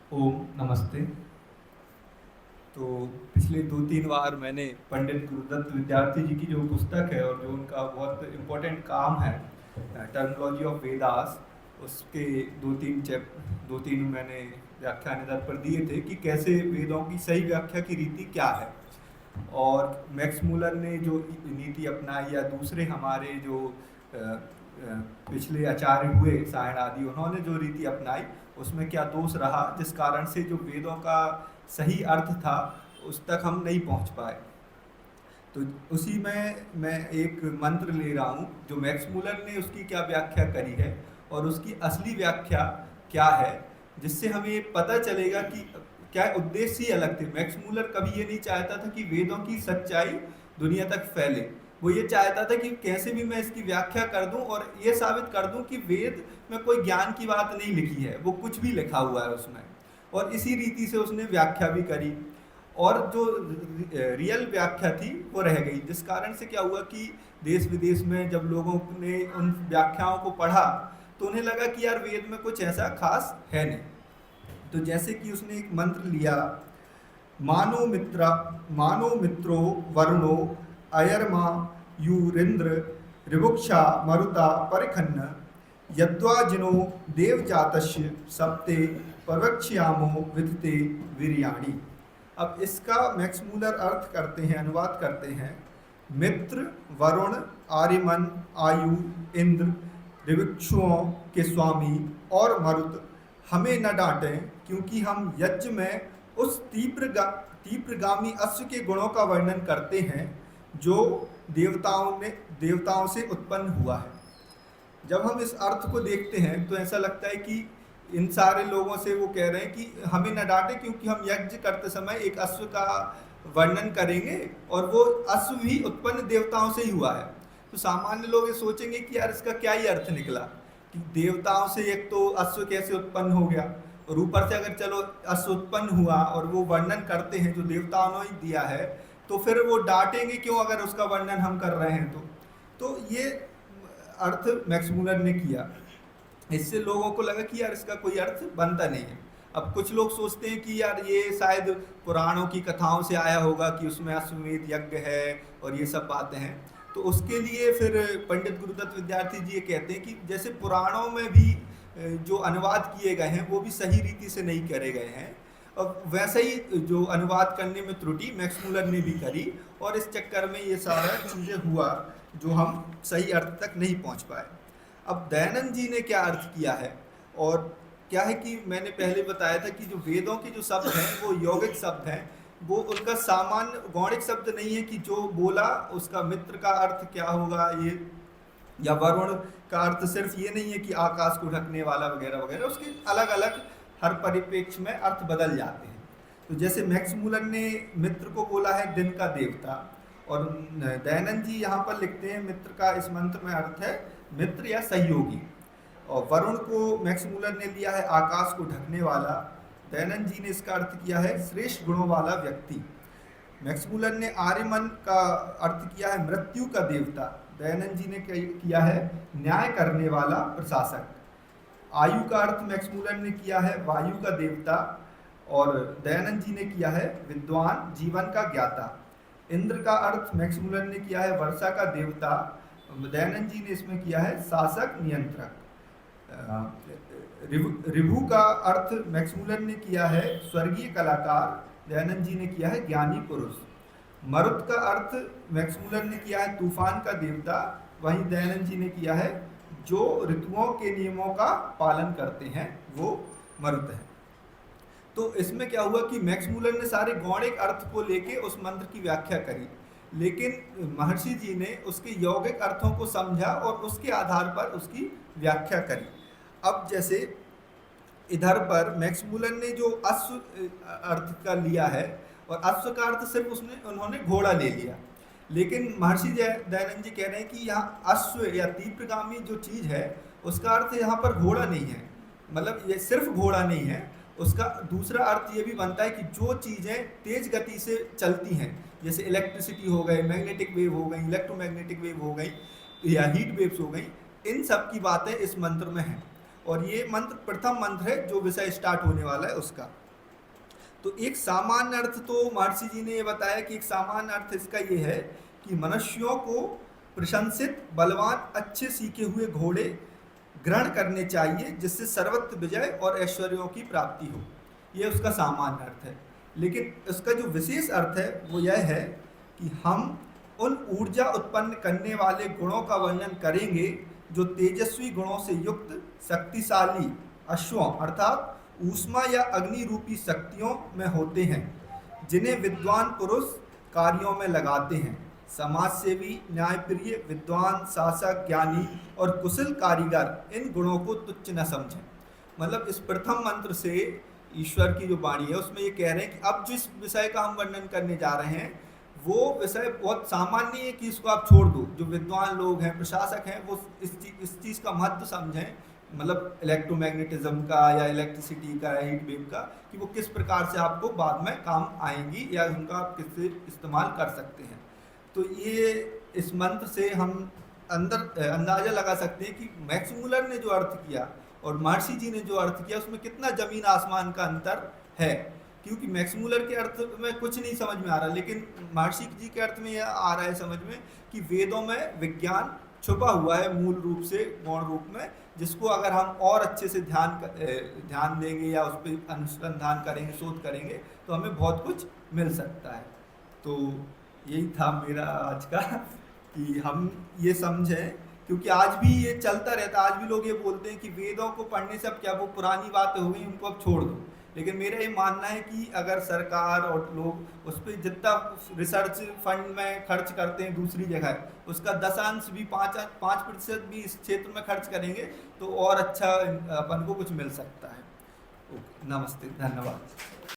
ओम नमस्ते। तो पिछले 2-3 बार मैंने पंडित गुरुदत्त विद्यार्थी जी की जो पुस्तक है और जो उनका बहुत इम्पोर्टेंट काम है, टर्मिनोलॉजी ऑफ वेदास, उसके 2-3 मैंने व्याख्यान इधर पर दिए थे कि कैसे वेदों की सही व्याख्या की रीति क्या है। और मैक्स मूलर ने जो नीति अपनाई या दूसरे हमारे जो पिछले आचार्य हुए सायण आदि, उन्होंने जो रीति अपनाई उसमें क्या दोष रहा जिस कारण से जो वेदों का सही अर्थ था उस तक हम नहीं पहुंच पाए। तो उसी में मैं एक मंत्र ले रहा हूँ जो मैक्स मूलर ने उसकी क्या व्याख्या करी है और उसकी असली व्याख्या क्या है, जिससे हमें पता चलेगा कि क्या उद्देश्य ही अलग थे। मैक्स मूलर कभी ये नहीं चाहता था कि वेदों की सच्चाई दुनिया तक फैले। वो ये चाहता था कि कैसे भी मैं इसकी व्याख्या कर दूं और ये साबित कर दूं कि वेद में कोई ज्ञान की बात नहीं लिखी है, वो कुछ भी लिखा हुआ है उसमें। और इसी रीति से उसने व्याख्या भी करी और जो रियल व्याख्या थी वो रह गई, जिस कारण से क्या हुआ कि देश विदेश में जब लोगों ने उन व्याख्याओं को पढ़ा तो उन्हें लगा कि यार वेद में कुछ ऐसा खास है नहीं। तो जैसे कि उसने एक मंत्र लिया, मानो मित्रो वरुणो अयरमा युरिंद्र ऋभुक्षा मरुता परिखन्न यद्वाजिनो देवजातस्य सप्ते प्रवक्ष्यामो विदते वीर्याणि। अब इसका मैक्स मूलर अर्थ करते हैं, अनुवाद करते हैं, मित्र, वरुण, आर्यमन, आयु, इंद्र, ऋभुक्षुओं के स्वामी और मरुत हमें न डांटें, क्योंकि हम यज्ञ में उस तीव्रगामी अश्व के गुणों का वर्णन करते हैं जो देवताओं से उत्पन्न हुआ है। जब हम इस अर्थ को देखते हैं तो ऐसा लगता है कि इन सारे लोगों से वो कह रहे हैं कि हमें न डांटे क्योंकि हम यज्ञ करते समय एक अश्व का वर्णन करेंगे और वो अश्व भी उत्पन्न देवताओं से ही हुआ है। तो सामान्य लोग ये सोचेंगे कि यार इसका क्या ही अर्थ निकला कि देवताओं से एक तो अश्व कैसे उत्पन्न हो गया, और ऊपर से अगर चलो अश्व उत्पन्न हुआ और वो वर्णन करते हैं जो देवताओं ने दिया है, तो फिर वो डांटेंगे क्यों अगर उसका वर्णन हम कर रहे हैं। तो ये अर्थ मैक्स मूलर ने किया। इससे लोगों को लगा कि यार इसका कोई अर्थ बनता नहीं है। अब कुछ लोग सोचते हैं कि यार ये शायद पुराणों की कथाओं से आया होगा कि उसमें अश्वमेध यज्ञ है और ये सब बातें हैं। तो उसके लिए फिर पंडित गुरुदत्त विद्यार्थी जी ये कहते हैं कि जैसे पुराणों में भी जो अनुवाद किए गए हैं वो भी सही रीति से नहीं करे गए हैं, और वैसे ही जो अनुवाद करने में त्रुटि मैक्स मूलर ने भी करी, और इस चक्कर में ये सारा चीज़ें हुआ जो हम सही अर्थ तक नहीं पहुंच पाए। अब दयानंद जी ने क्या अर्थ किया है, और क्या है कि मैंने पहले बताया था कि जो वेदों के जो शब्द हैं वो यौगिक शब्द हैं, वो उनका सामान्य गौणिक शब्द नहीं है कि जो बोला उसका मित्र का अर्थ क्या होगा ये, या वरुण का अर्थ सिर्फ ये नहीं है कि आकाश को ढकने वाला वगैरह वगैरह, उसके अलग अलग हर परिप्रेक्ष्य में अर्थ बदल जाते हैं। तो जैसे मैक्स मूलर ने मित्र को बोला है दिन का देवता, और दयानंद जी यहाँ पर लिखते हैं मित्र का इस मंत्र में अर्थ है मित्र या सहयोगी, और वरुण को मैक्स मूलर ने लिया है आकाश को ढकने वाला, दयानंद जी ने इसका अर्थ किया है श्रेष्ठ गुणों वाला व्यक्ति। मैक्स मूलर ने आर्यमन का अर्थ किया है मृत्यु का देवता, दयानंद जी ने किया है न्याय करने वाला प्रशासक। आयु का अर्थ मैक्स मूलर ने किया है वायु का देवता, और दयानंद जी ने किया है विद्वान जीवन का ज्ञाता। इंद्र का अर्थ मैक्स मूलर ने किया है वर्षा का देवता, दयानंद जी ने इसमें किया है शासक नियंत्रक। ऋभु का अर्थ मैक्स मूलर ने किया है स्वर्गीय कलाकार, दयानंद जी ने किया है ज्ञानी पुरुष। मरुत का अर्थ मैक्स मूलर ने किया है तूफान का देवता, वहीं दयानंद जी ने किया है जो ऋतुओं के नियमों का पालन करते हैं वो मरुत है। तो इसमें क्या हुआ कि मैक्स मूलर ने सारे गौणिक अर्थ को लेके उस मंत्र की व्याख्या करी, लेकिन महर्षि जी ने उसके यौगिक अर्थों को समझा और उसके आधार पर उसकी व्याख्या करी। अब जैसे इधर पर मैक्स मूलर ने जो अश्व अर्थ का लिया है, और अश्व का अर्थ सिर्फ उन्होंने घोड़ा ले लिया, लेकिन महर्षि दयानंद जी कह रहे हैं कि यहाँ अश्व या तीव्रगामी जो चीज़ है उसका अर्थ यहाँ पर घोड़ा नहीं है, मतलब ये सिर्फ घोड़ा नहीं है, उसका दूसरा अर्थ ये भी बनता है कि जो चीज़ें तेज गति से चलती हैं, जैसे इलेक्ट्रिसिटी हो गई, मैग्नेटिक वेव हो गई, इलेक्ट्रोमैग्नेटिक वेव हो गई, या हीट वेव्स हो गई, इन सब की बातें इस मंत्र में हैं। और ये मंत्र प्रथम मंत्र है जो विषय स्टार्ट होने वाला है उसका। तो एक सामान्य अर्थ तो महर्षि जी ने ये बताया कि एक सामान्य अर्थ इसका ये है कि मनुष्यों को प्रशंसित, बलवान, अच्छे सीखे हुए घोड़े ग्रहण करने चाहिए जिससे सर्वत्र विजय और ऐश्वर्यों की प्राप्ति हो। ये उसका सामान्य अर्थ है। लेकिन उसका जो विशेष अर्थ है वो यह है कि हम उन ऊर्जा उत्पन्न करने वाले गुणों का वर्णन करेंगे जो तेजस्वी गुणों से युक्त शक्तिशाली अश्वों अर्थात ऊष्मा या अग्नि रूपी शक्तियों में होते हैं, जिन्हें विद्वान पुरुष कार्यों में लगाते हैं। समाज सेवी, न्यायप्रिय, विद्वान, शासक, ज्ञानी और कुशल कारीगर इन गुणों को तुच्छ न समझें। मतलब इस प्रथम मंत्र से ईश्वर की जो वाणी है उसमें ये कह रहे हैं कि अब जिस विषय का हम वर्णन करने जा रहे हैं वो विषय बहुत सामान्य है कि इसको आप छोड़ दो। जो विद्वान लोग हैं, प्रशासक हैं, वो इस चीज़ का महत्व समझें, मतलब इलेक्ट्रोमैग्नेटिज्म का या इलेक्ट्रिसिटी का, हीट वेव का, कि वो किस प्रकार से आपको बाद में काम आएंगी या उनका आप किससे इस्तेमाल कर सकते हैं। तो ये इस मंत्र से हम अंदाज़ा लगा सकते हैं कि मैक्स मूलर ने जो अर्थ किया और महर्षि जी ने जो अर्थ किया उसमें कितना ज़मीन आसमान का अंतर है। क्योंकि मैक्स मूलर के अर्थ में कुछ नहीं समझ में आ रहा, लेकिन महर्षि जी के अर्थ में यह आ रहा है समझ में कि वेदों में विज्ञान छुपा हुआ है मूल रूप से, गौण रूप में, जिसको अगर हम और अच्छे से ध्यान देंगे या उस पर अनुसंधान करेंगे, शोध करेंगे, तो हमें बहुत कुछ मिल सकता है। तो यही था मेरा आज का कि हम ये समझें, क्योंकि आज भी ये चलता रहता है। आज भी लोग ये बोलते हैं कि वेदों को पढ़ने से अब क्या, वो पुरानी बातें हो गई, उनको अब छोड़ दो। लेकिन मेरा ये मानना है कि अगर सरकार और लोग उस पर जितना रिसर्च फंड में खर्च करते हैं दूसरी जगह, उसका 10% भी 5% भी इस क्षेत्र में खर्च करेंगे तो और अच्छा अपन को कुछ मिल सकता है। ओके, नमस्ते, धन्यवाद।